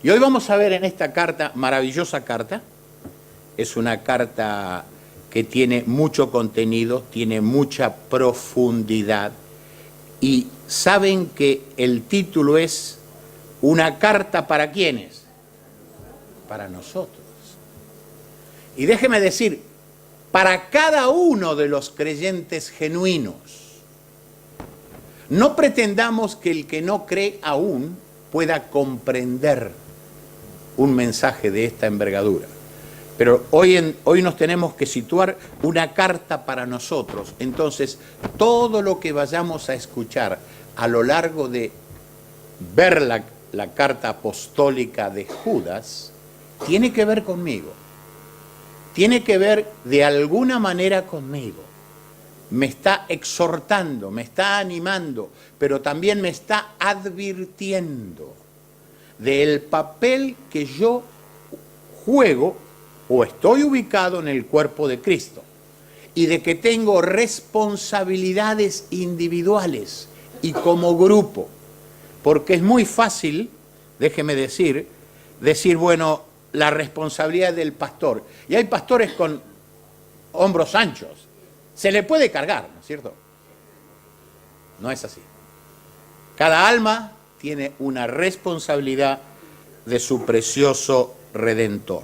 Y hoy vamos a ver en esta carta, maravillosa carta, es una carta que tiene mucho contenido, tiene mucha profundidad, y saben que el título es una carta ¿para quiénes? Para nosotros. Y déjeme decir, para cada uno de los creyentes genuinos. No pretendamos que el que no cree aún pueda comprender un mensaje de esta envergadura. Pero hoy nos tenemos que situar una carta para nosotros. Entonces, todo lo que vayamos a escuchar a lo largo de ver la carta apostólica de Judas, tiene que ver conmigo. Tiene que ver de alguna manera conmigo. Me está exhortando, me está animando, pero también me está advirtiendo del papel que yo juego o estoy ubicado en el cuerpo de Cristo y de que tengo responsabilidades individuales y como grupo, porque es muy fácil, déjeme decir, bueno, la responsabilidad del pastor, y hay pastores con hombros anchos, se le puede cargar, ¿no es cierto? No es así. Cada alma tiene una responsabilidad de su precioso Redentor.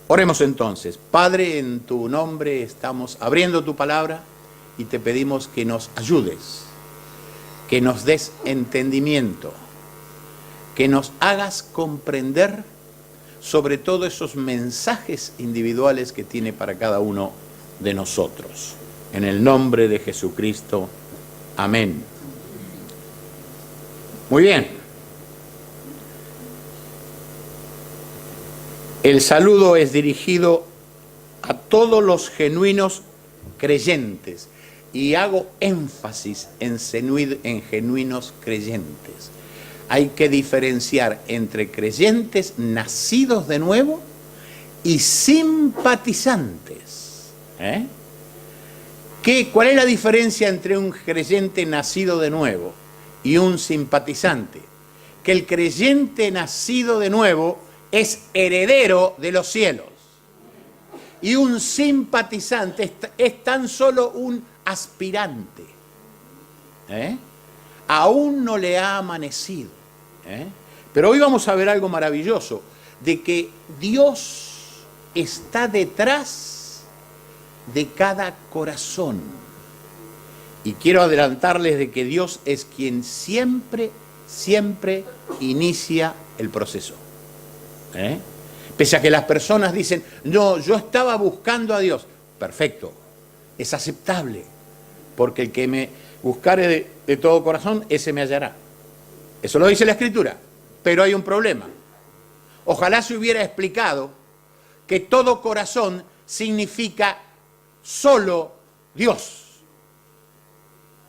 Oremos entonces. Padre, en tu nombre estamos abriendo tu palabra y te pedimos que nos ayudes, que nos des entendimiento, que nos hagas comprender sobre todo esos mensajes individuales que tiene para cada uno de nosotros. En el nombre de Jesucristo. Amén. Muy bien. El saludo es dirigido a todos los genuinos creyentes y hago énfasis en genuinos creyentes. Hay que diferenciar entre creyentes nacidos de nuevo y simpatizantes. ¿Cuál es la diferencia entre un creyente nacido de nuevo y un simpatizante? Que el creyente nacido de nuevo es heredero de los cielos. Y un simpatizante es tan solo un aspirante. Aún no le ha amanecido. Pero hoy vamos a ver algo maravilloso, de que Dios está detrás de cada corazón. Y quiero adelantarles de que Dios es quien siempre inicia el proceso. Pese a que las personas dicen, no, yo estaba buscando a Dios. Perfecto, es aceptable, porque el que me buscare de todo corazón, ese me hallará. Eso lo dice la Escritura, pero hay un problema. Ojalá se hubiera explicado que todo corazón significa solo Dios.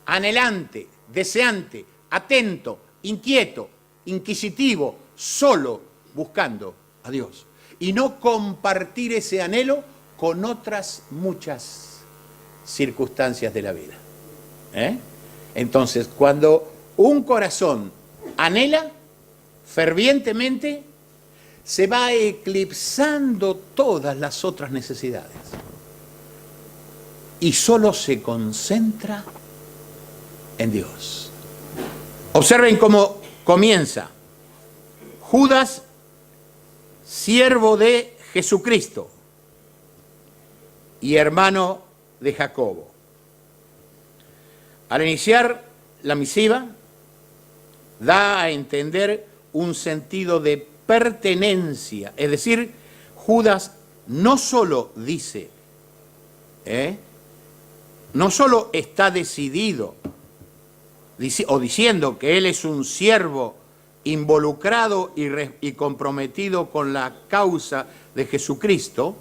Anhelante, deseante, atento, inquieto, inquisitivo, solo buscando a Dios. Y no compartir ese anhelo con otras muchas circunstancias de la vida. Entonces, cuando un corazón anhela fervientemente, se va eclipsando todas las otras necesidades y solo se concentra en Dios. Observen cómo comienza. Judas, siervo de Jesucristo y hermano de Jacobo. Al iniciar la misiva, da a entender un sentido de pertenencia. Es decir, Judas no solo dice, no solo está decidido o diciendo que él es un siervo involucrado y comprometido con la causa de Jesucristo,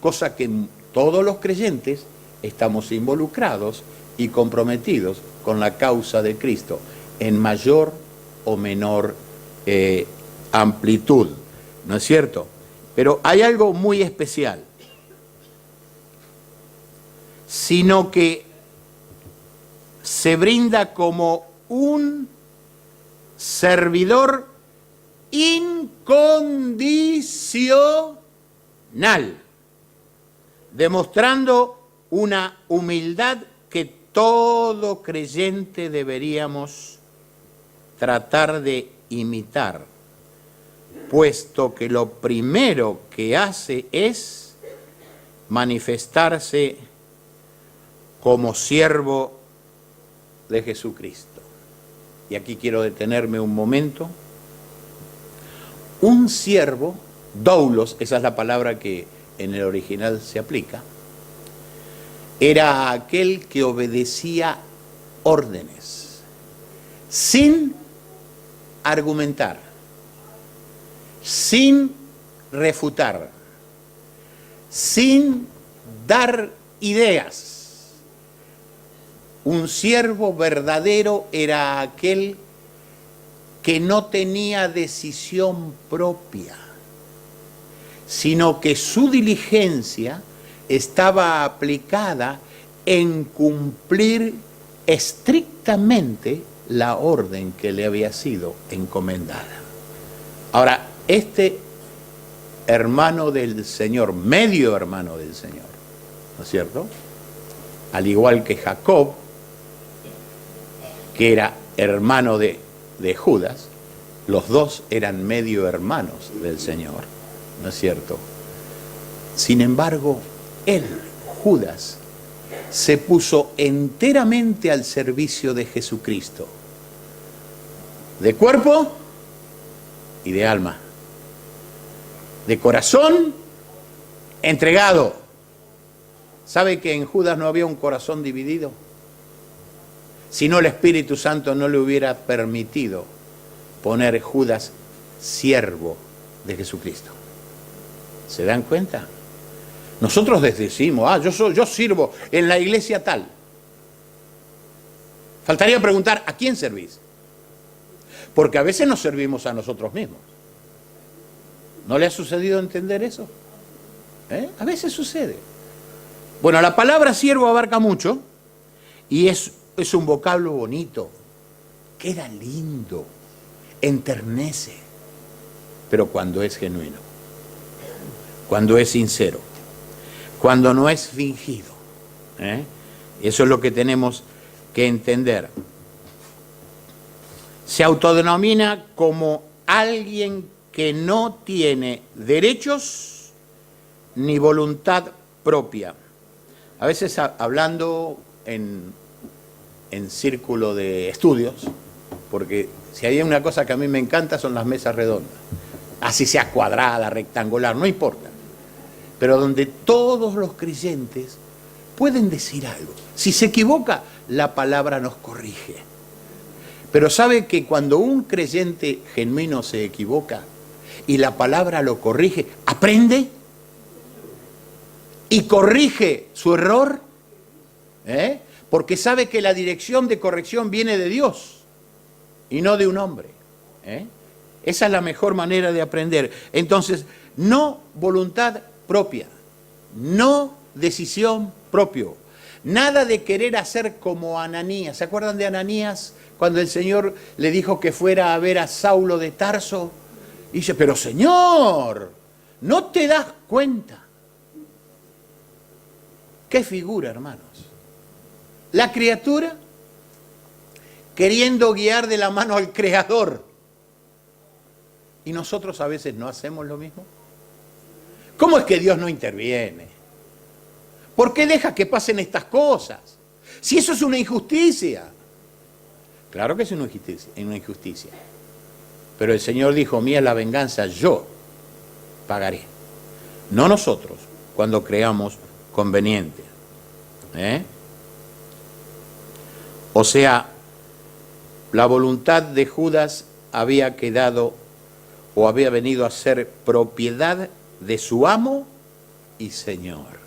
cosa que todos los creyentes estamos involucrados y comprometidos con la causa de Cristo, en mayor o menor amplitud, ¿no es cierto? Pero hay algo muy especial, sino que se brinda como un servidor incondicional, demostrando una humildad que todo creyente deberíamos tratar de imitar, puesto que lo primero que hace es manifestarse como siervo de Jesucristo. Y aquí quiero detenerme un momento. Un siervo, doulos, esa es la palabra que en el original se aplica, era aquel que obedecía órdenes, sin argumentar, sin refutar, sin dar ideas. Un siervo verdadero era aquel que no tenía decisión propia, sino que su diligencia estaba aplicada en cumplir estrictamente la orden que le había sido encomendada. Ahora, este hermano del Señor, medio hermano del Señor, ¿no es cierto? Al igual que Jacob, que era hermano de Judas, los dos eran medio hermanos del Señor, ¿no es cierto? Sin embargo, él, Judas, se puso enteramente al servicio de Jesucristo, de cuerpo y de alma, de corazón entregado. ¿Sabe que en Judas no había un corazón dividido? Si no, el Espíritu Santo no le hubiera permitido poner Judas siervo de Jesucristo. ¿Se dan cuenta? Nosotros decimos, yo sirvo en la iglesia tal. Faltaría preguntar, ¿a quién servís? Porque a veces nos servimos a nosotros mismos. ¿No le ha sucedido entender eso? A veces sucede. Bueno, la palabra siervo abarca mucho y es un vocablo bonito, queda lindo, enternece, pero cuando es genuino, cuando es sincero, cuando no es fingido, eso es lo que tenemos que entender. Se autodenomina como alguien que no tiene derechos ni voluntad propia. A veces hablando en círculo de estudios, porque si hay una cosa que a mí me encanta son las mesas redondas, así sea cuadrada, rectangular, no importa, pero donde todos los creyentes pueden decir algo. Si se equivoca, la palabra nos corrige. Pero sabe que cuando un creyente genuino se equivoca y la palabra lo corrige, aprende y corrige su error, porque sabe que la dirección de corrección viene de Dios y no de un hombre. Esa es la mejor manera de aprender. Entonces, no voluntad propia, no decisión propia, nada de querer hacer como Ananías. ¿Se acuerdan de Ananías cuando el Señor le dijo que fuera a ver a Saulo de Tarso? Y dice, pero Señor, ¿no te das cuenta? ¿Qué figura, hermanos? La criatura queriendo guiar de la mano al Creador. ¿Y nosotros a veces no hacemos lo mismo? ¿Cómo es que Dios no interviene? ¿Por qué deja que pasen estas cosas? Si eso es una injusticia. Claro que es una injusticia. Pero el Señor dijo, mía es la venganza, yo pagaré. No nosotros, cuando creamos conveniente. O sea, la voluntad de Judas había quedado o había venido a ser propiedad de su amo y Señor.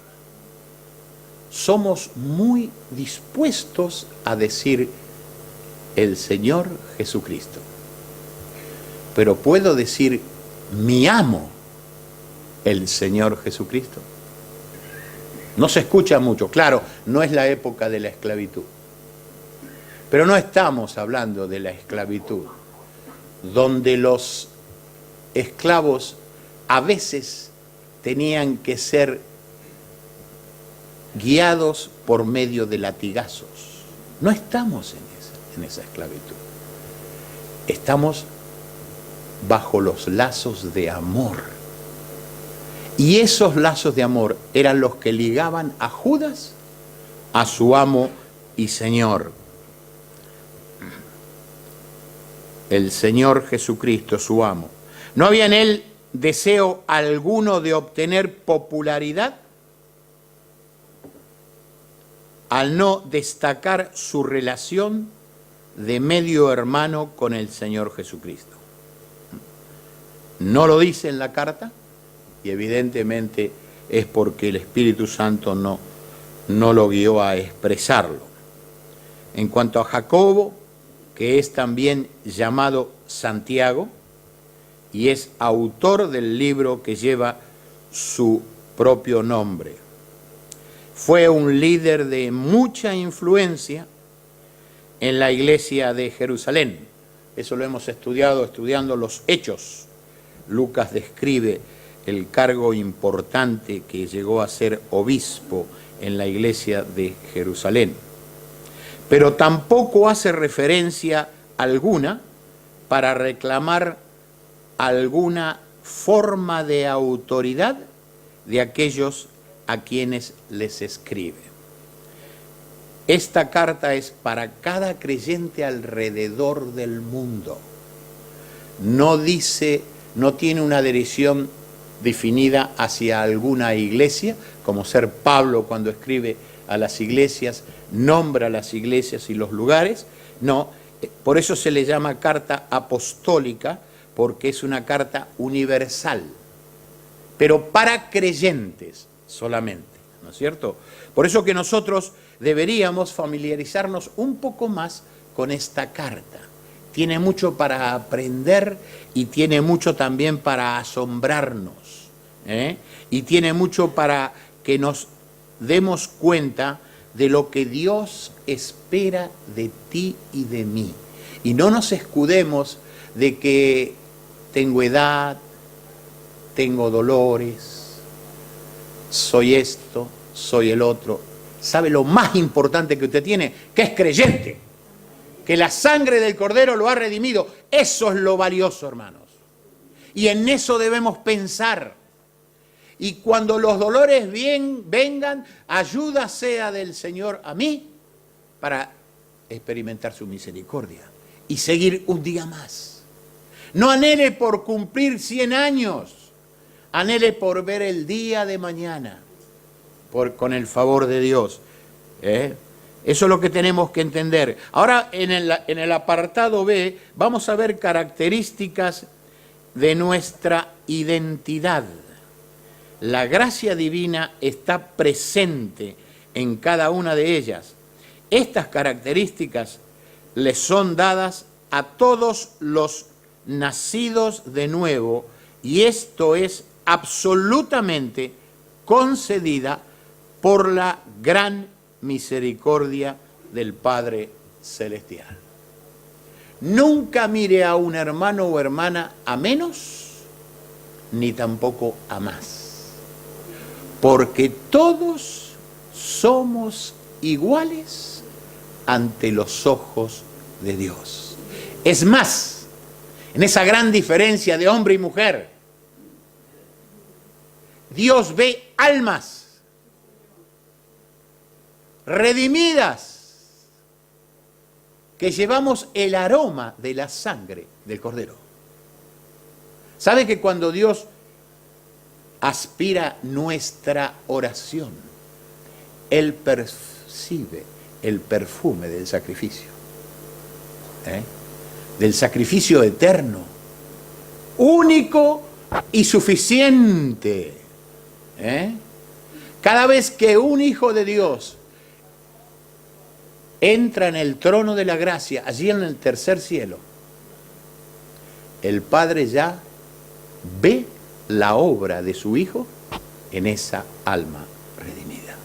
Somos muy dispuestos a decir el Señor Jesucristo. Pero ¿puedo decir mi amo, el Señor Jesucristo? No se escucha mucho, claro, no es la época de la esclavitud. Pero no estamos hablando de la esclavitud, donde los esclavos a veces tenían que ser guiados por medio de latigazos. No estamos en esa esclavitud. Estamos bajo los lazos de amor. Y esos lazos de amor eran los que ligaban a Judas a su amo y Señor. El Señor Jesucristo, su amo. ¿No había en él deseo alguno de obtener popularidad? Al no destacar su relación de medio hermano con el Señor Jesucristo. No lo dice en la carta, y evidentemente es porque el Espíritu Santo no lo guió a expresarlo. En cuanto a Jacobo, que es también llamado Santiago, y es autor del libro que lleva su propio nombre. Fue un líder de mucha influencia en la iglesia de Jerusalén. Eso lo hemos estudiando los Hechos. Lucas describe el cargo importante que llegó a ser obispo en la iglesia de Jerusalén. Pero tampoco hace referencia alguna para reclamar alguna forma de autoridad de aquellos a quienes les escribe. Esta carta es para cada creyente alrededor del mundo. No dice, no tiene una dirección definida hacia alguna iglesia, como ser Pablo cuando escribe a las iglesias, nombra las iglesias y los lugares. No, por eso se le llama carta apostólica, porque es una carta universal, pero para creyentes solamente, ¿no es cierto? Por eso que nosotros deberíamos familiarizarnos un poco más con esta carta. Tiene mucho para aprender y tiene mucho también para asombrarnos, y tiene mucho para que nos demos cuenta de lo que Dios espera de ti y de mí. Y no nos escudemos de que tengo edad, tengo dolores, soy esto, soy el otro. ¿Sabe lo más importante que usted tiene? Que es creyente, que la sangre del Cordero lo ha redimido. Eso es lo valioso, hermanos. Y en eso debemos pensar. Y cuando los dolores vengan, ayuda sea del Señor a mí para experimentar su misericordia y seguir un día más. No anhele por cumplir 100 años, anhele por ver el día de mañana, con el favor de Dios. Eso es lo que tenemos que entender. Ahora, en el apartado B, vamos a ver características de nuestra identidad. La gracia divina está presente en cada una de ellas. Estas características les son dadas a todos los nacidos de nuevo, y esto es absolutamente concedida por la gran misericordia del Padre Celestial. Nunca mire a un hermano o hermana a menos, ni tampoco a más, porque todos somos iguales ante los ojos de Dios. Es más, en esa gran diferencia de hombre y mujer, Dios ve almas redimidas que llevamos el aroma de la sangre del Cordero. ¿Sabe que cuando Dios aspira nuestra oración, Él percibe el perfume del sacrificio? Del sacrificio eterno, único y suficiente. Cada vez que un hijo de Dios entra en el trono de la gracia, allí en el tercer cielo, el Padre ya ve la obra de su Hijo en esa alma redimida.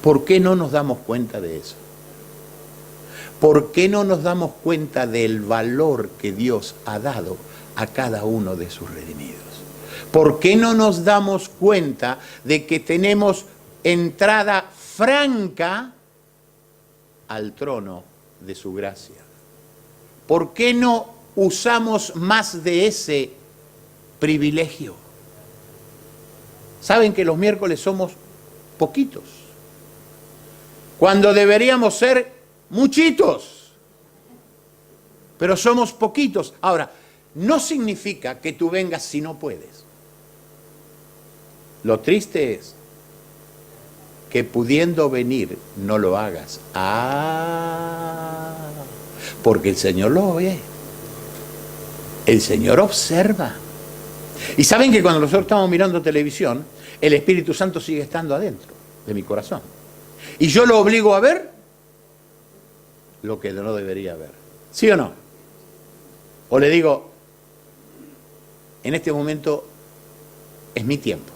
¿Por qué no nos damos cuenta de eso? ¿Por qué no nos damos cuenta del valor que Dios ha dado a cada uno de sus redimidos? ¿Por qué no nos damos cuenta de que tenemos entrada franca al trono de su gracia? ¿Por qué no usamos más de ese privilegio? Saben que los miércoles somos poquitos, cuando deberíamos ser muchitos, pero somos poquitos. Ahora, no significa que tú vengas si no puedes. Lo triste es que pudiendo venir no lo hagas. Porque el Señor lo ve. El Señor observa. Y saben que cuando nosotros estamos mirando televisión, el Espíritu Santo sigue estando adentro de mi corazón. Y yo lo obligo a ver lo que no debería ver. ¿Sí o no? O le digo, en este momento es mi tiempo.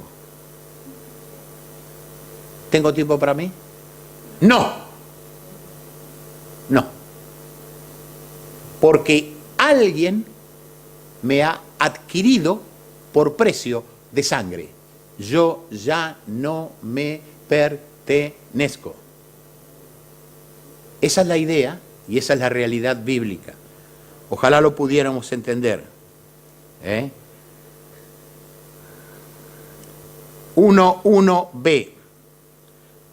¿Tengo tiempo para mí? No. No. Porque alguien me ha adquirido por precio de sangre. Yo ya no me pertenezco. Esa es la idea y esa es la realidad bíblica. Ojalá lo pudiéramos entender. 1:1b.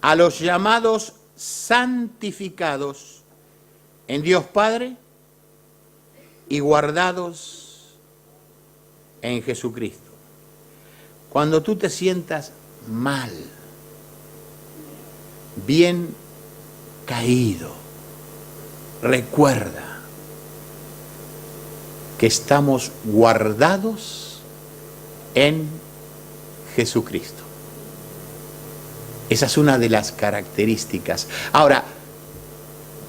A los llamados santificados en Dios Padre y guardados en Jesucristo. Cuando tú te sientas mal, bien caído, recuerda que estamos guardados en Jesucristo. Esa es una de las características. Ahora,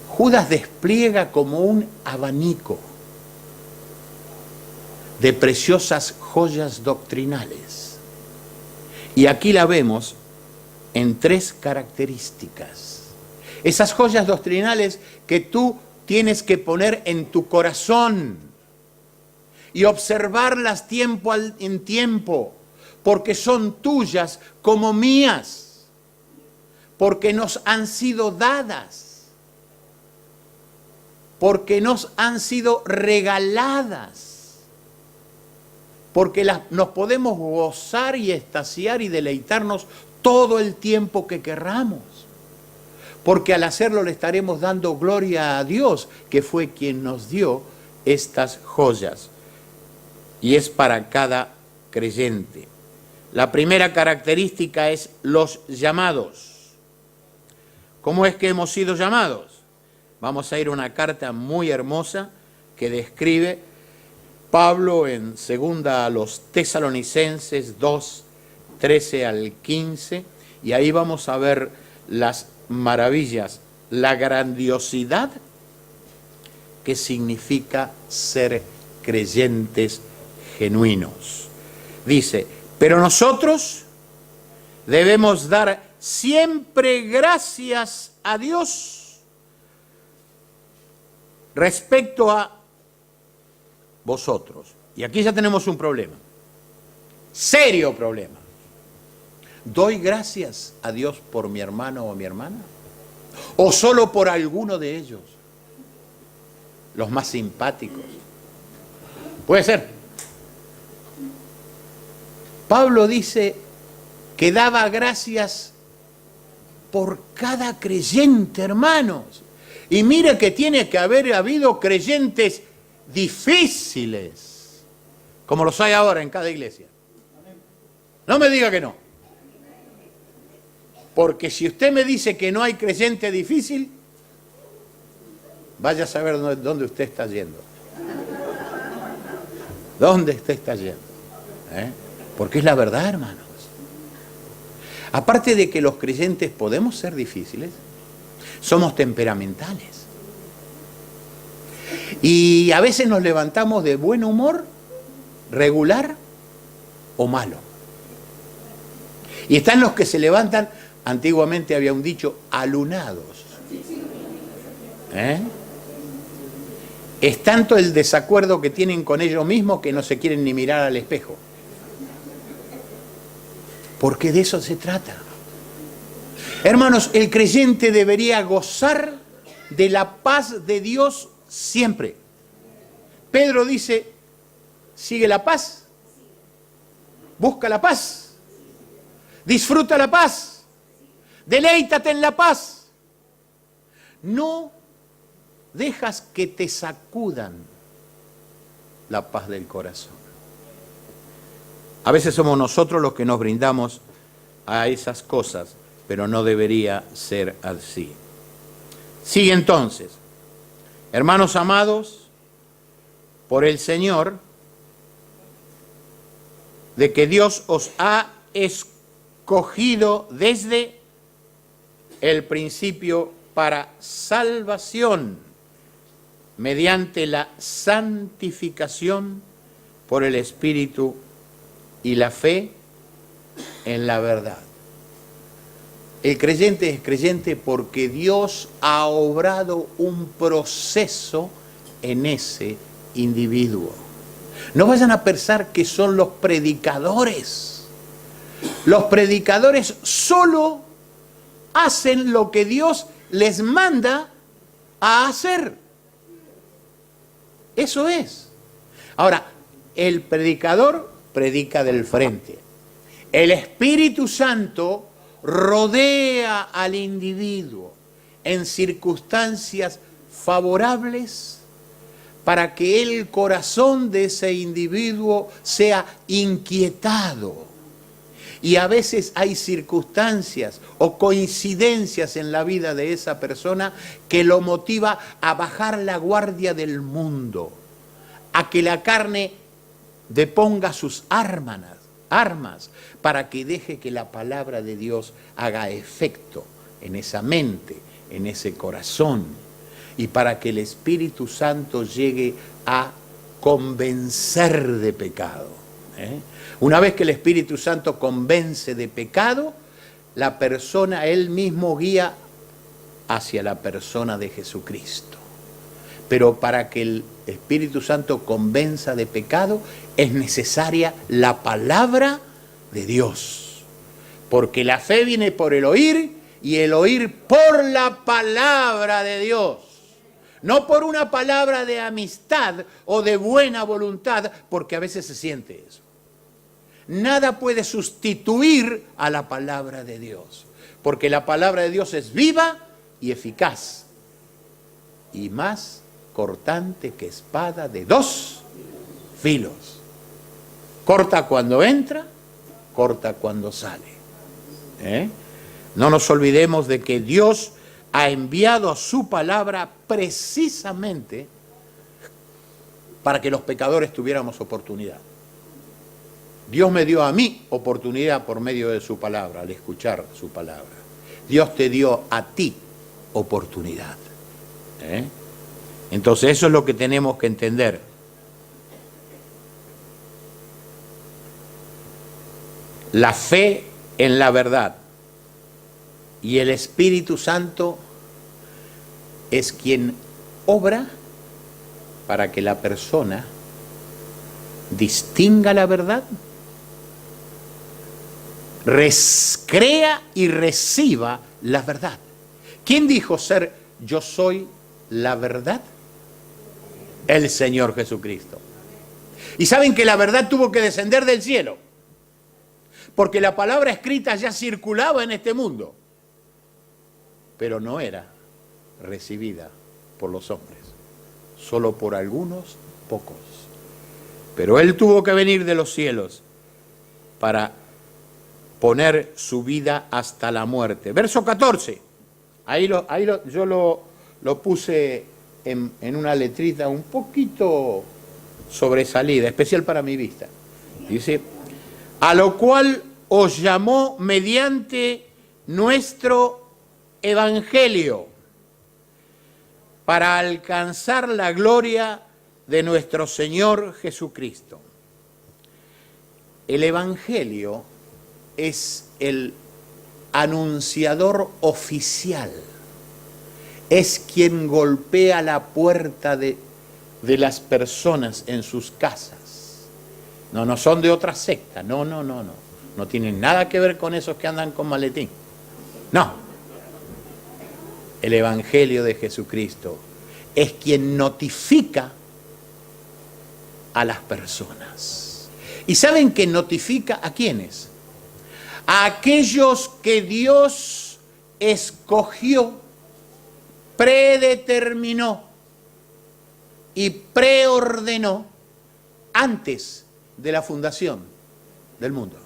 Judas despliega como un abanico de preciosas joyas doctrinales. Y aquí la vemos en 3 características. Esas joyas doctrinales que tú tienes que poner en tu corazón y observarlas tiempo en tiempo, porque son tuyas como mías. Porque nos han sido dadas, porque nos han sido regaladas, porque nos podemos gozar y extasiar y deleitarnos todo el tiempo que querramos, porque al hacerlo le estaremos dando gloria a Dios, que fue quien nos dio estas joyas, y es para cada creyente. La primera característica es los llamados. ¿Cómo es que hemos sido llamados? Vamos a ir a una carta muy hermosa que describe Pablo en 2 a los Tesalonicenses 2, 13 al 15, y ahí vamos a ver las maravillas, la grandiosidad que significa ser creyentes genuinos. Dice, pero nosotros debemos dar siempre gracias a Dios respecto a vosotros. Y aquí ya tenemos un problema, serio problema. ¿Doy gracias a Dios por mi hermano o mi hermana? ¿O solo por alguno de ellos? Los más simpáticos. Puede ser. Pablo dice que daba gracias por cada creyente, hermanos. Y mire que tiene que haber habido creyentes difíciles, como los hay ahora en cada iglesia. No me diga que no. Porque si usted me dice que no hay creyente difícil, vaya a saber dónde usted está yendo. ¿Dónde usted está yendo? Porque es la verdad, hermanos. Aparte de que los creyentes podemos ser difíciles, somos temperamentales. Y a veces nos levantamos de buen humor, regular o malo. Y están los que se levantan, antiguamente había un dicho, alunados. Es tanto el desacuerdo que tienen con ellos mismos que no se quieren ni mirar al espejo. Porque de eso se trata. Hermanos, el creyente debería gozar de la paz de Dios siempre. Pedro dice, sigue la paz, busca la paz, disfruta la paz, deleítate en la paz. No dejas que te sacudan la paz del corazón. A veces somos nosotros los que nos brindamos a esas cosas, pero no debería ser así. Sigue entonces, hermanos amados, por el Señor, de que Dios os ha escogido desde el principio para salvación, mediante la santificación por el Espíritu y la fe en la verdad. El creyente es creyente porque Dios ha obrado un proceso en ese individuo. No vayan a pensar que son los predicadores. Los predicadores solo hacen lo que Dios les manda a hacer. Eso es. Ahora, el predicador predica del frente. El Espíritu Santo rodea al individuo en circunstancias favorables para que el corazón de ese individuo sea inquietado. Y a veces hay circunstancias o coincidencias en la vida de esa persona que lo motiva a bajar la guardia del mundo, a que la carne deponga sus armas para que deje que la palabra de Dios haga efecto en esa mente, en ese corazón, y para que el Espíritu Santo llegue a convencer de pecado. Una vez que el Espíritu Santo convence de pecado, la persona, él mismo guía hacia la persona de Jesucristo. Pero para que el Espíritu Santo convenza de pecado, es necesaria la palabra de Dios. Porque la fe viene por el oír y el oír por la palabra de Dios. No por una palabra de amistad o de buena voluntad, porque a veces se siente eso. Nada puede sustituir a la palabra de Dios, porque la palabra de Dios es viva y eficaz, y más cortante que espada de dos filos. Corta cuando entra, corta cuando sale. No nos olvidemos de que Dios ha enviado a su palabra precisamente para que los pecadores tuviéramos oportunidad. Dios me dio a mí oportunidad por medio de su palabra, al escuchar su palabra. Dios te dio a ti oportunidad. Entonces eso es lo que tenemos que entender. La fe en la verdad y el Espíritu Santo es quien obra para que la persona distinga la verdad, crea y reciba la verdad. ¿Quién dijo ser yo soy la verdad? El Señor Jesucristo. Y saben que la verdad tuvo que descender del cielo, porque la palabra escrita ya circulaba en este mundo, pero no era recibida por los hombres, solo por algunos pocos. Pero Él tuvo que venir de los cielos para poner su vida hasta la muerte. Verso 14, yo lo puse en una letrita un poquito sobresalida, especial para mi vista. Dice, a lo cual os llamó mediante nuestro evangelio, para alcanzar la gloria de nuestro Señor Jesucristo. El evangelio es el anunciador oficial, es quien golpea la puerta de de las personas en sus casas. No son de otra secta. No. No tienen nada que ver con esos que andan con maletín. No. El Evangelio de Jesucristo es quien notifica a las personas. ¿Y saben que notifica a quiénes? A aquellos que Dios escogió, predeterminó y preordenó antes de la fundación del mundo.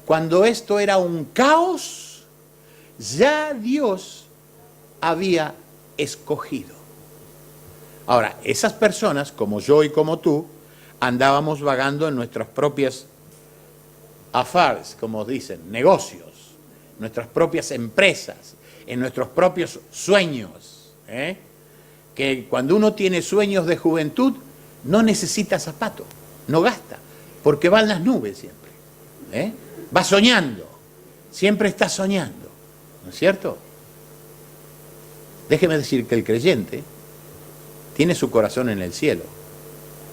Cuando esto era un caos, ya Dios había escogido. Ahora, esas personas, como yo y como tú, andábamos vagando en nuestras propias affairs, como dicen, negocios, nuestras propias empresas, en nuestros propios sueños. Que cuando uno tiene sueños de juventud, no necesita zapato, no gasta, porque va en las nubes siempre. Va soñando, siempre está soñando, ¿no es cierto? Déjeme decir que el creyente tiene su corazón en el cielo,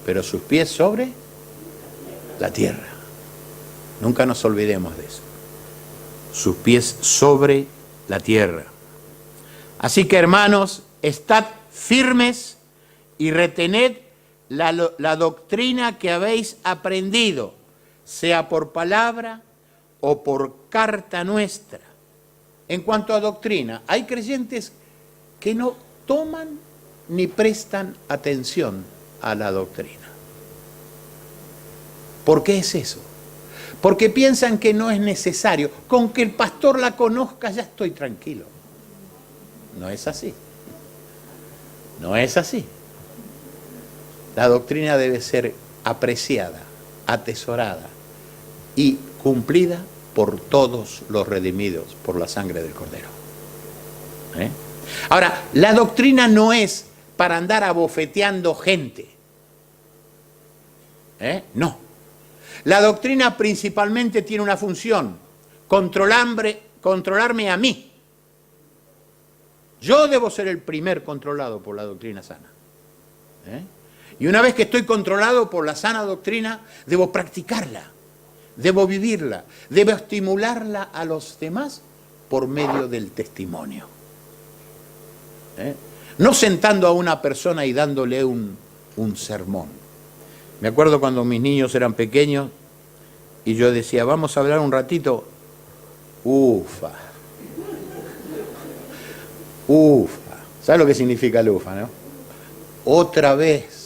pero sus pies sobre la tierra. Nunca nos olvidemos de eso. Sus pies sobre la tierra. Así que, hermanos, estad firmes y retened la doctrina que habéis aprendido, sea por palabra o por carta nuestra. En cuanto a doctrina, hay creyentes que no toman ni prestan atención a la doctrina. ¿Por qué es eso? Porque piensan que no es necesario. Con que el pastor la conozca ya estoy tranquilo. No es así. No es así. La doctrina debe ser apreciada, atesorada y cumplida por todos los redimidos por la sangre del Cordero. Ahora, la doctrina no es para andar abofeteando gente. No. La doctrina principalmente tiene una función: controlarme a mí. Yo debo ser el primer controlado por la doctrina sana. Y una vez que estoy controlado por la sana doctrina, debo practicarla, debo vivirla, debo estimularla a los demás por medio del testimonio. No sentando a una persona y dándole un sermón. Me acuerdo cuando mis niños eran pequeños y yo decía, vamos a hablar un ratito. Ufa. ¿Sabes lo que significa el ufa, no? Otra vez.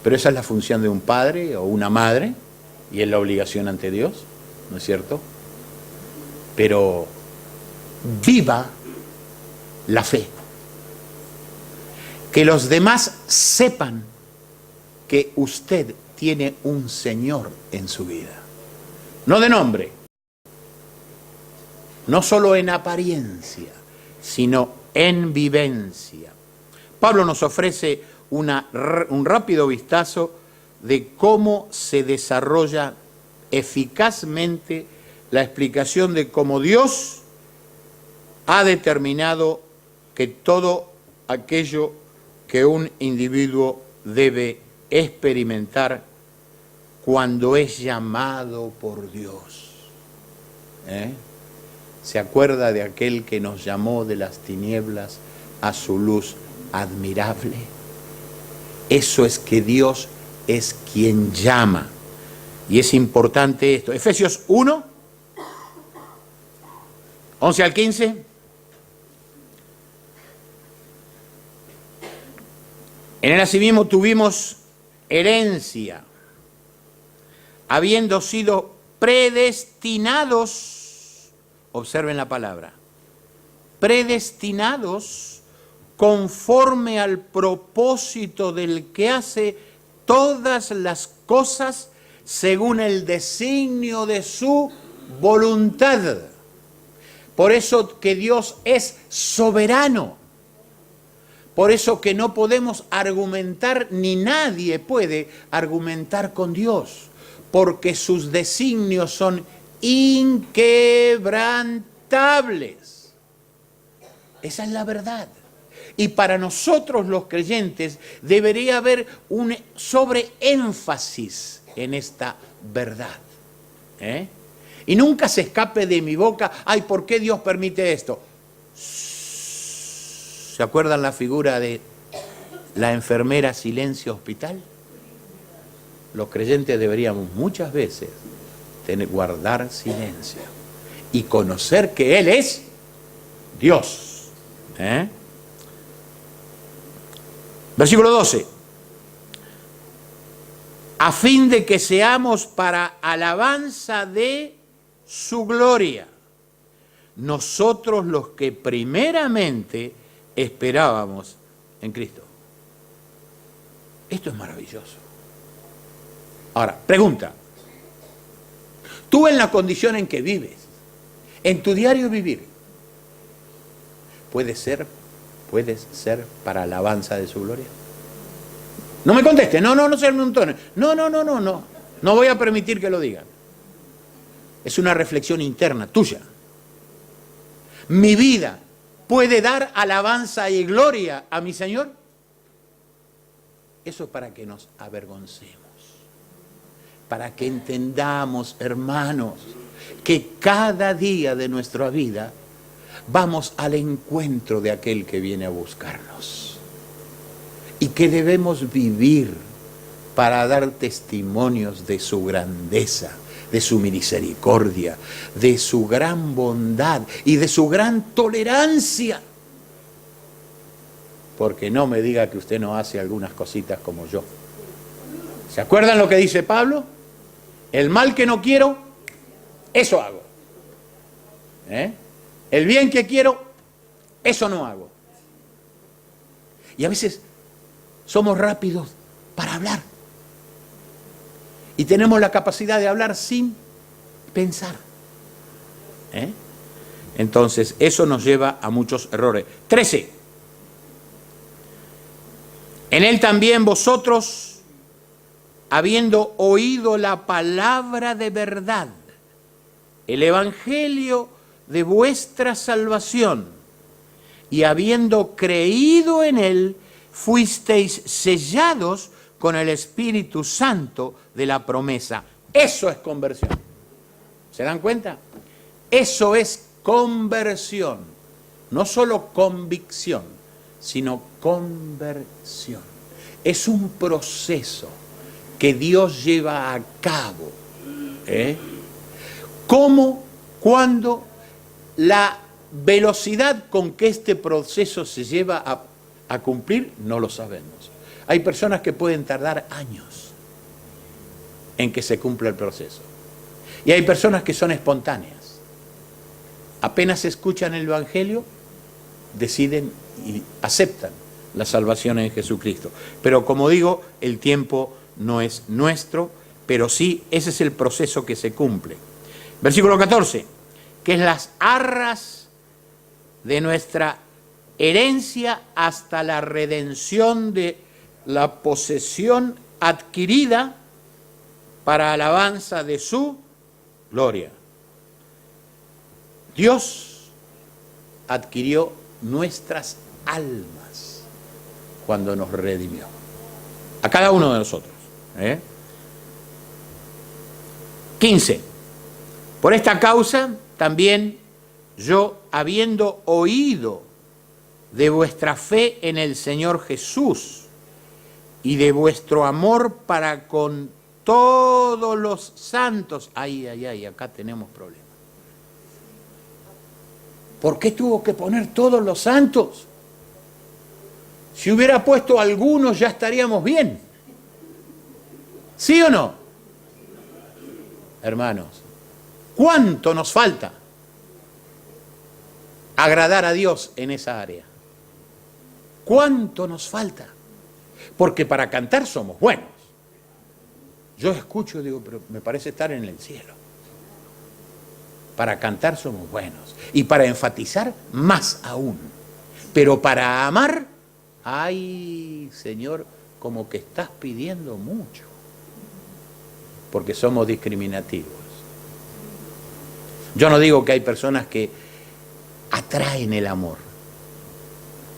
Pero esa es la función de un padre o una madre y es la obligación ante Dios, ¿no es cierto? Pero viva la fe. Que los demás sepan que usted tiene un Señor en su vida. No de nombre, no solo en apariencia, sino en vivencia. Pablo nos ofrece un rápido vistazo de cómo se desarrolla eficazmente la explicación de cómo Dios ha determinado que todo aquello que un individuo debe experimentar cuando es llamado por Dios. ¿Se acuerda de aquel que nos llamó de las tinieblas a su luz admirable? Eso es que Dios es quien llama. Y es importante esto. Efesios 1, 11 al 15. En el asimismo tuvimos herencia, habiendo sido predestinados, observen la palabra, predestinados conforme al propósito del que hace todas las cosas según el designio de su voluntad. Por eso que Dios es soberano. Por eso que no podemos argumentar, ni nadie puede argumentar con Dios, porque sus designios son inquebrantables. Esa es la verdad. Y para nosotros los creyentes debería haber un sobreénfasis en esta verdad. Y nunca se escape de mi boca, ay, ¿por qué Dios permite esto? ¿Se acuerdan la figura de la enfermera silencio hospital? Los creyentes deberíamos muchas veces guardar silencio y conocer que Él es Dios. Versículo 12. A fin de que seamos para alabanza de su gloria, nosotros los que primeramente esperábamos en Cristo. Esto es maravilloso. Ahora, pregunta. Tú en la condición en que vives, en tu diario vivir, ¿puedes ser para alabanza de su gloria? No me conteste, no se amontonen. No voy a permitir que lo digan. Es una reflexión interna tuya. ¿Mi vida puede dar alabanza y gloria a mi Señor? Eso es para que nos avergoncemos. Para que entendamos, hermanos, que cada día de nuestra vida vamos al encuentro de aquel que viene a buscarnos. Y que debemos vivir para dar testimonios de su grandeza, de su misericordia, de su gran bondad y de su gran tolerancia. Porque no me diga que usted no hace algunas cositas como yo. ¿Se acuerdan lo que dice Pablo? El mal que no quiero, eso hago. El bien que quiero, eso no hago. Y a veces somos rápidos para hablar. Y tenemos la capacidad de hablar sin pensar. Entonces, eso nos lleva a muchos errores. 13. En él también vosotros, habiendo oído la palabra de verdad, el evangelio de vuestra salvación, y habiendo creído en él, fuisteis sellados con el Espíritu Santo de la promesa. Eso es conversión. ¿Se dan cuenta? Eso es conversión. No solo convicción, sino conversión. Es un proceso que Dios lleva a cabo. ¿Cómo? Cuando la velocidad con que este proceso se lleva a cumplir, no lo sabemos. Hay personas que pueden tardar años en que se cumpla el proceso. Y hay personas que son espontáneas. Apenas escuchan el Evangelio, deciden y aceptan la salvación en Jesucristo. Pero como digo, el tiempo no es nuestro, pero sí ese es el proceso que se cumple. Versículo 14, que es las arras de nuestra herencia hasta la redención de la posesión adquirida para alabanza de su gloria. Dios adquirió nuestras almas cuando nos redimió. A cada uno de nosotros. 15. Por esta causa también yo, habiendo oído de vuestra fe en el Señor Jesús y de vuestro amor para con todos los santos, acá tenemos problemas. ¿Por qué tuvo que poner todos los santos? Si hubiera puesto algunos ya estaríamos bien. ¿Sí o no? Hermanos, ¿cuánto nos falta agradar a Dios en esa área? ¿Cuánto nos falta? Porque para cantar somos buenos. Yo escucho y digo, pero me parece estar en el cielo. Para cantar somos buenos. Y para enfatizar, más aún. Pero para amar, ay, Señor, como que estás pidiendo mucho. Porque somos discriminativos. Yo no digo que hay personas que atraen el amor.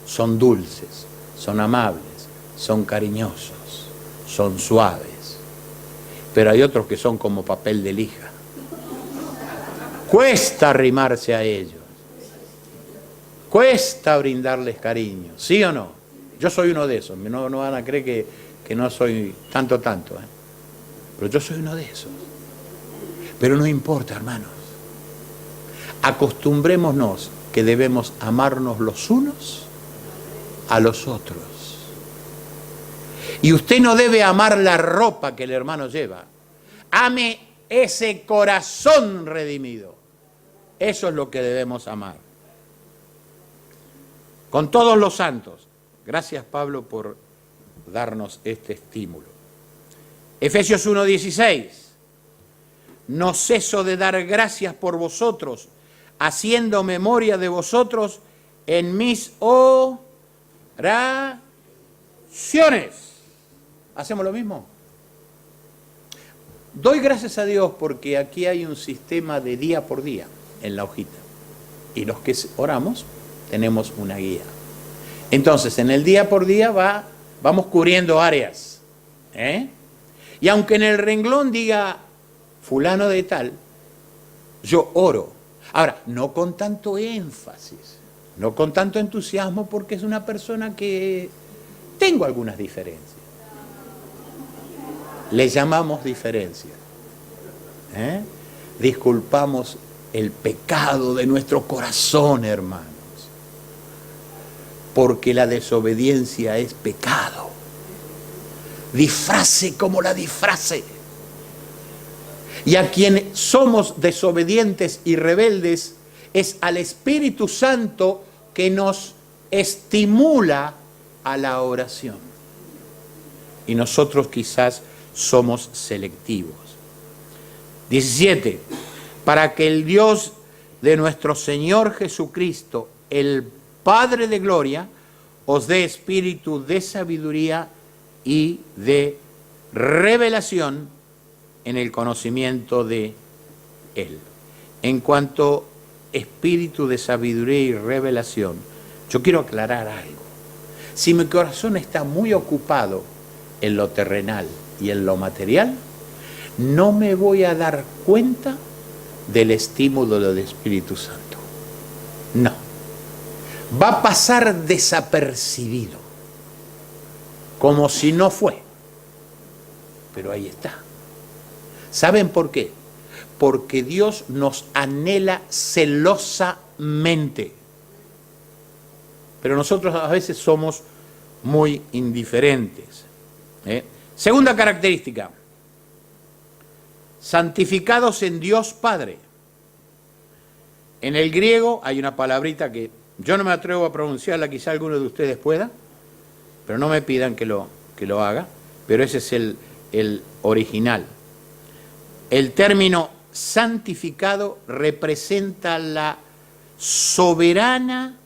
son dulces, son amables, son cariñosos, son suaves. Pero hay otros que son como papel de lija. Cuesta arrimarse a ellos. Cuesta brindarles cariño, ¿sí o no? Yo soy uno de esos, no van a creer que no soy tanto, pero yo soy uno de esos. Pero no importa, hermanos. Acostumbrémonos que debemos amarnos los unos a los otros. Y usted no debe amar la ropa que el hermano lleva. Ame ese corazón redimido. Eso es lo que debemos amar. Con todos los santos. Gracias, Pablo, por darnos este estímulo. Efesios 1:16. No ceso de dar gracias por vosotros, haciendo memoria de vosotros en mis oraciones. ¿Hacemos lo mismo? Doy gracias a Dios porque aquí hay un sistema de día por día en la hojita. Y los que oramos tenemos una guía. Entonces, en el día por día vamos cubriendo áreas. Y aunque en el renglón diga fulano de tal, yo oro. Ahora, no con tanto énfasis, no con tanto entusiasmo, porque es una persona que tengo algunas diferencias. Le llamamos diferencia. Disculpamos el pecado de nuestro corazón, hermanos, porque la desobediencia es pecado. Disfrace como la disfrace. Y a quien somos desobedientes y rebeldes es al Espíritu Santo que nos estimula a la oración. Y nosotros quizás somos selectivos. 17. Para que el Dios de nuestro Señor Jesucristo, el Padre de gloria, os dé espíritu de sabiduría y de revelación en el conocimiento de Él. En cuanto a espíritu de sabiduría y revelación, yo quiero aclarar algo. Si mi corazón está muy ocupado en lo terrenal y en lo material, no me voy a dar cuenta del estímulo del Espíritu Santo. No. Va a pasar desapercibido, como si no fue. Pero ahí está. ¿Saben por qué? Porque Dios nos anhela celosamente. Pero nosotros a veces somos muy indiferentes. Segunda característica. Santificados en Dios Padre. En el griego hay una palabrita que yo no me atrevo a pronunciarla, quizá alguno de ustedes pueda, pero no me pidan que lo haga, pero ese es el original. El término santificado representa la soberana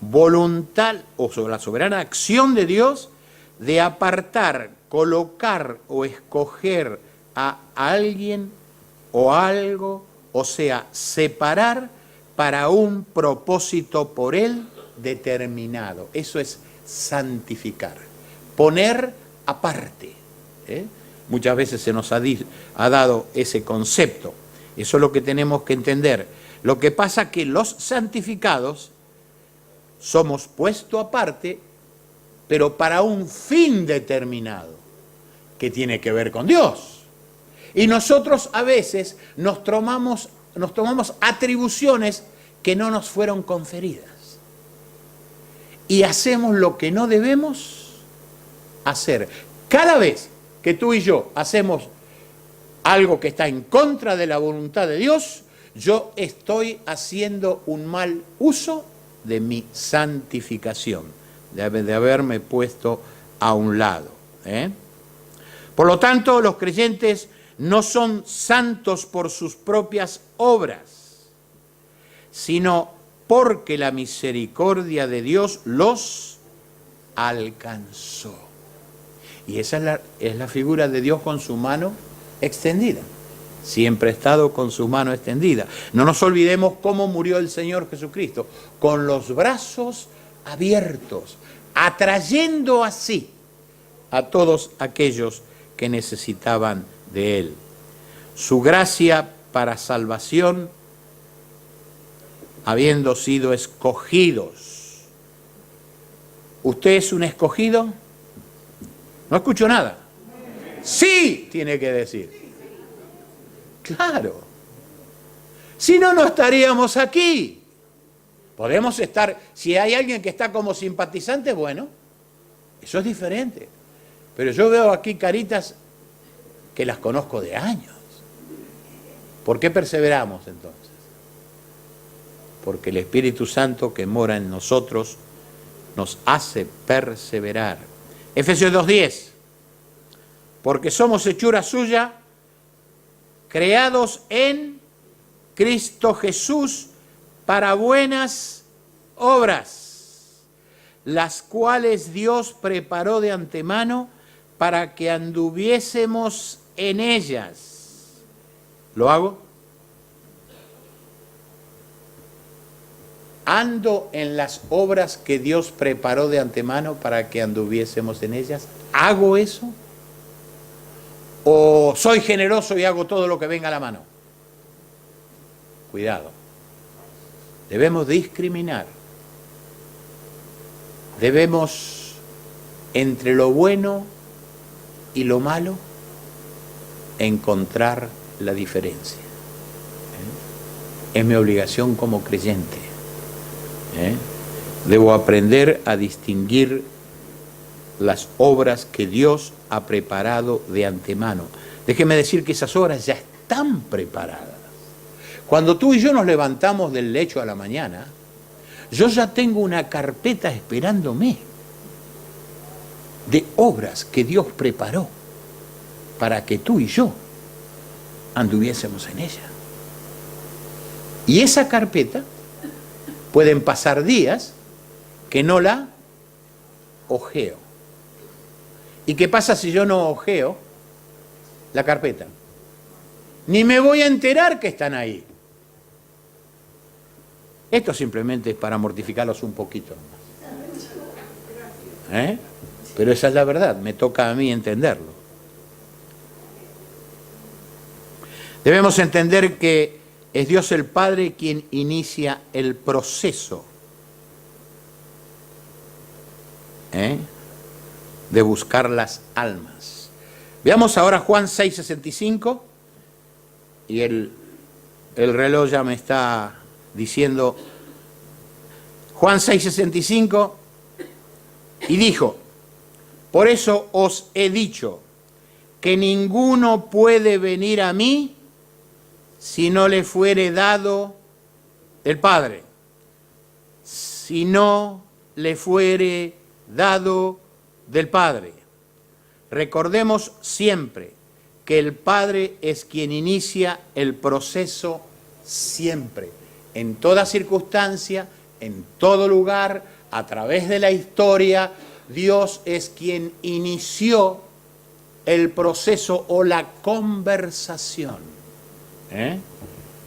voluntad o sobre la soberana acción de Dios de apartar, colocar o escoger a alguien o algo, o sea, separar para un propósito por Él determinado. Eso es santificar, poner aparte. Muchas veces se nos ha dado ese concepto. Eso es lo que tenemos que entender. Lo que pasa es que los santificados somos puestos aparte, pero para un fin determinado, que tiene que ver con Dios. Y nosotros a veces nos tomamos atribuciones que no nos fueron conferidas. Y hacemos lo que no debemos hacer. Cada vez que tú y yo hacemos algo que está en contra de la voluntad de Dios, yo estoy haciendo un mal uso de mi santificación, de haberme puesto a un lado. Por lo tanto, los creyentes no son santos por sus propias obras, sino porque la misericordia de Dios los alcanzó. Y esa es la figura de Dios con su mano extendida. Siempre ha estado con su mano extendida. No nos olvidemos cómo murió el Señor Jesucristo, con los brazos abiertos, atrayendo así a todos aquellos que necesitaban de Él. Su gracia para salvación, habiendo sido escogidos. ¿Usted es un escogido? No escucho nada. Sí, tiene que decir. Claro. Si no, no estaríamos aquí. Podemos estar, si hay alguien que está como simpatizante, bueno, eso es diferente. Pero yo veo aquí caritas que las conozco de años. ¿Por qué perseveramos entonces? Porque el Espíritu Santo que mora en nosotros nos hace perseverar. Efesios 2:10. Porque somos hechura suya, creados en Cristo Jesús para buenas obras, las cuales Dios preparó de antemano para que anduviésemos en ellas. ¿Lo hago? ¿Ando en las obras que Dios preparó de antemano para que anduviésemos en ellas? ¿Hago eso? ¿O soy generoso y hago todo lo que venga a la mano? Cuidado. Debemos discriminar. Debemos, entre lo bueno y lo malo, encontrar la diferencia. Es mi obligación como creyente. Debo aprender a distinguir las obras que Dios ha preparado de antemano. Déjeme decir que esas obras ya están preparadas. Cuando tú y yo nos levantamos del lecho a la mañana, yo ya tengo una carpeta esperándome de obras que Dios preparó para que tú y yo anduviésemos en ella. Y esa carpeta, pueden pasar días que no la ojeo. ¿Y qué pasa si yo no ojeo la carpeta? Ni me voy a enterar que están ahí. Esto simplemente es para mortificarlos un poquito más. Pero esa es la verdad, me toca a mí entenderlo. Debemos entender que es Dios el Padre quien inicia el proceso de buscar las almas. Veamos ahora Juan 6:65, y el reloj ya me está diciendo. Juan 6:65, y dijo: por eso os he dicho que ninguno puede venir a mí si no le fuere dado del Padre, si no le fuere dado del Padre. Recordemos siempre que el Padre es quien inicia el proceso siempre, en toda circunstancia, en todo lugar, a través de la historia. Dios es quien inició el proceso o la conversación.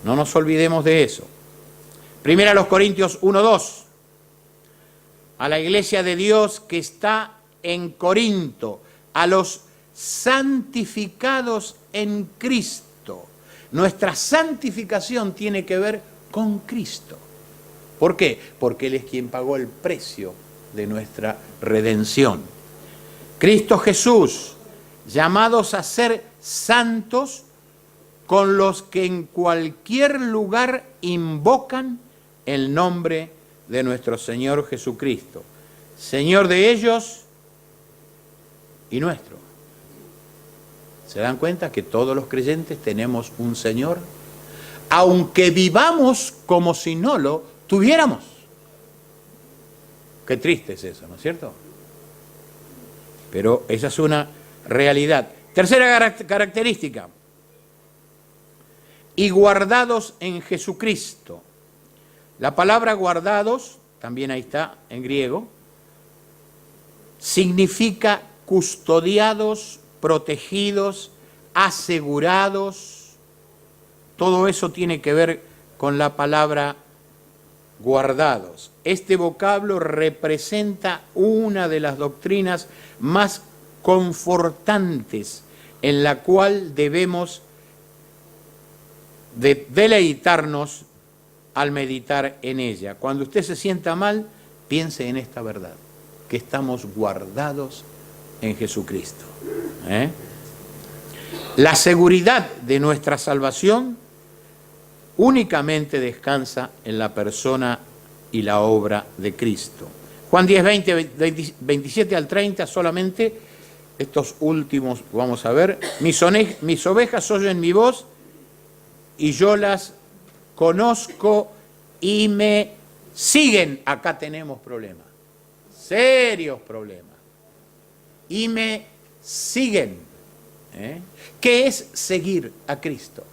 No nos olvidemos de eso. Primera a los Corintios 1:2. A la iglesia de Dios que está en Corinto, a los santificados en Cristo. Nuestra santificación tiene que ver con Cristo. ¿Por qué? Porque Él es quien pagó el precio de nuestra redención. Cristo Jesús, llamados a ser santos, con los que en cualquier lugar invocan el nombre de nuestro Señor Jesucristo, Señor de ellos y nuestro. ¿Se dan cuenta que todos los creyentes tenemos un Señor? Aunque vivamos como si no lo tuviéramos. Qué triste es eso, ¿no es cierto? Pero esa es una realidad. Tercera característica. Y guardados en Jesucristo. La palabra guardados, también ahí está en griego, significa custodiados, protegidos, asegurados, todo eso tiene que ver con la palabra guardados. Este vocablo representa una de las doctrinas más confortantes en la cual debemos deleitarnos al meditar en ella. Cuando usted se sienta mal, piense en esta verdad, que estamos guardados en Jesucristo. La seguridad de nuestra salvación únicamente descansa en la persona y la obra de Cristo. Juan 10, 27 al 30 solamente, estos últimos vamos a ver. Mis ovejas oyen mi voz y yo las conozco y me siguen. Acá tenemos problemas, serios problemas. Y me siguen. ¿Qué es seguir a Cristo?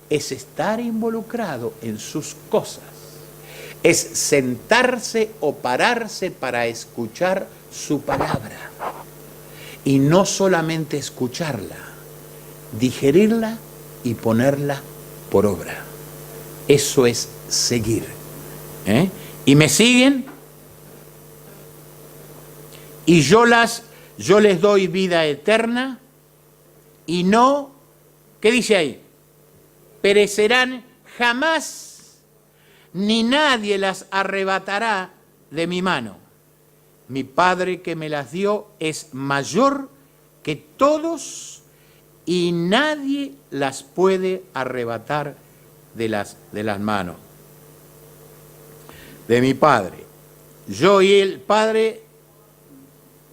Es estar involucrado en sus cosas. Es sentarse o pararse para escuchar su palabra. Y no solamente escucharla, digerirla y ponerla por obra. Eso es seguir. Y me siguen y yo les doy vida eterna y no, ¿qué dice ahí? Perecerán jamás, ni nadie las arrebatará de mi mano. Mi Padre que me las dio es mayor que todos y nadie las puede arrebatar de las manos de mi Padre. Yo y el Padre,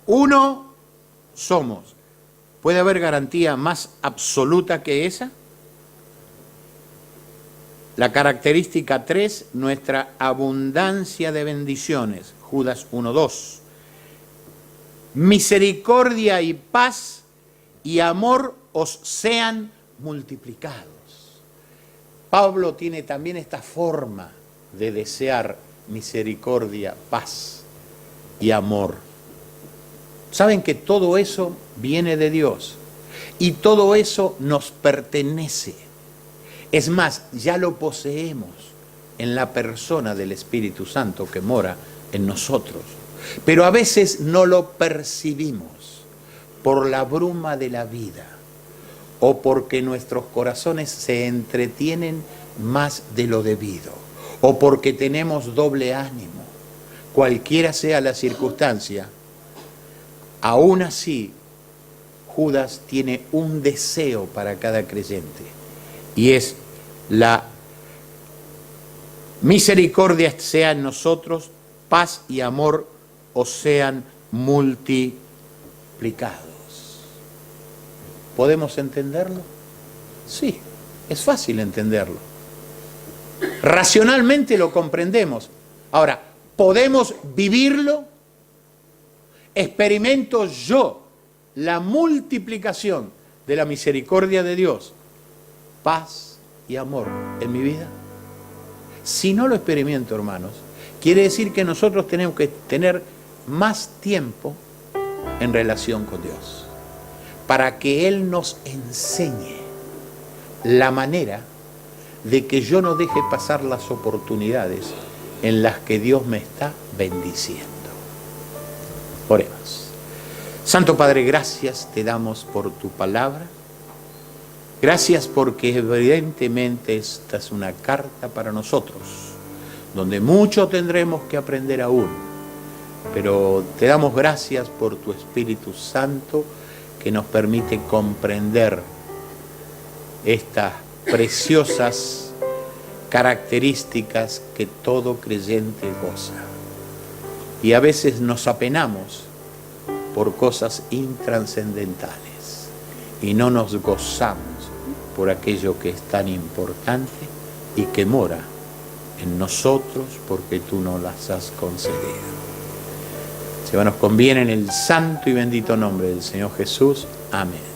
uno somos. ¿Puede haber garantía más absoluta que esa? La característica 3, nuestra abundancia de bendiciones. Judas 1:2. Misericordia y paz y amor os sean multiplicados. Pablo tiene también esta forma de desear misericordia, paz y amor. Saben que todo eso viene de Dios y todo eso nos pertenece. Es más, ya lo poseemos en la persona del Espíritu Santo que mora en nosotros. Pero a veces no lo percibimos por la bruma de la vida o porque nuestros corazones se entretienen más de lo debido o porque tenemos doble ánimo. Cualquiera sea la circunstancia, aún así Judas tiene un deseo para cada creyente y es la misericordia sea en nosotros, paz y amor os sean multiplicados. ¿Podemos entenderlo? Sí, es fácil entenderlo. Racionalmente lo comprendemos. Ahora, ¿podemos vivirlo? ¿Experimento yo la multiplicación de la misericordia de Dios, paz y amor en mi vida? Si no lo experimento, hermanos, quiere decir que nosotros tenemos que tener más tiempo en relación con Dios para que Él nos enseñe la manera de que yo no deje pasar las oportunidades en las que Dios me está bendiciendo. Oremos. Santo Padre, gracias te damos por tu palabra. Gracias porque evidentemente esta es una carta para nosotros, donde mucho tendremos que aprender aún. Pero te damos gracias por tu Espíritu Santo que nos permite comprender estas preciosas características que todo creyente goza. Y a veces nos apenamos por cosas intrascendentales y no nos gozamos por aquello que es tan importante y que mora en nosotros porque tú nos las has concedido. Se nos conviene en el santo y bendito nombre del Señor Jesús. Amén.